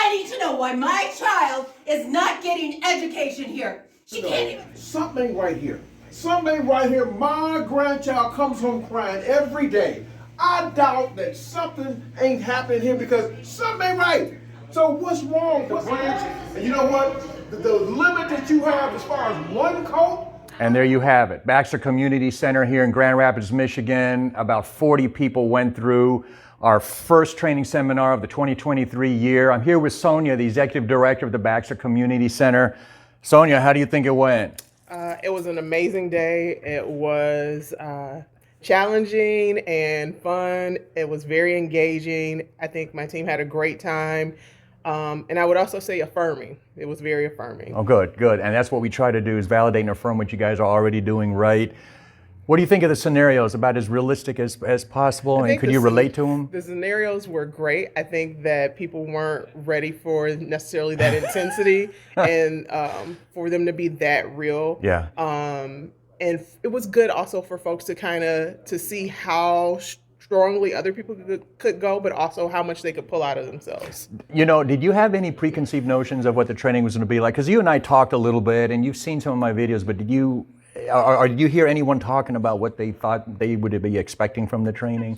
I need to know why my child is not getting education here. She can't even. Something ain't right here. Something ain't right here. My grandchild comes home crying every day. I doubt that something ain't happening here because something ain't right. So what's wrong with the branch? And you know what? The limit that you have as far as one coat. And there you have it. Baxter Community Center here in Grand Rapids, Michigan. About 40 people went through our first training seminar of the 2023 year. I'm here with Sonia, the Executive Director of the Baxter Community Center. Sonia, how do you think it went? It was an amazing day. It was challenging and fun. It was very engaging. I think my team had a great time. And I would also say affirming. It was very affirming. Oh, good, good. And that's what we try to do, is validate and affirm what you guys are already doing right. What do you think of the scenarios? About as realistic as possible? And could you relate to them? The scenarios were great. I think that people weren't ready for necessarily that intensity and for them to be that real. Yeah. And it was good also for folks to to see how strongly other people could go, but also how much they could pull out of themselves. You know, did you have any preconceived notions of what the training was going to be like? Because you and I talked a little bit, and you've seen some of my videos, but did you hear anyone talking about what they thought they would be expecting from the training?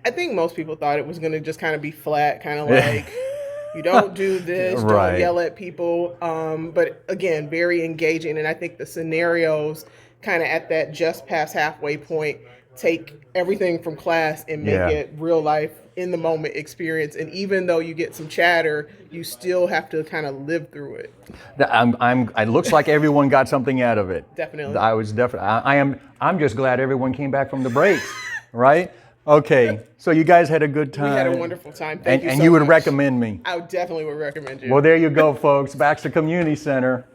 I think most people thought it was going to just kind of be flat, kind of like, you don't do this, Right. Don't yell at people. But again, very engaging. And I think the scenarios kind of at that just past halfway point take everything from class and make it real life, in the moment experience. And even though you get some chatter, you still have to kind of live through it. It looks like everyone got something out of it. Definitely. I'm just glad everyone came back from the breaks, right? Okay, so you guys had a good time. We had a wonderful time. Thank you so And you would much. recommend me. I definitely would recommend you. Well, there you go, folks. Baxter Community Center.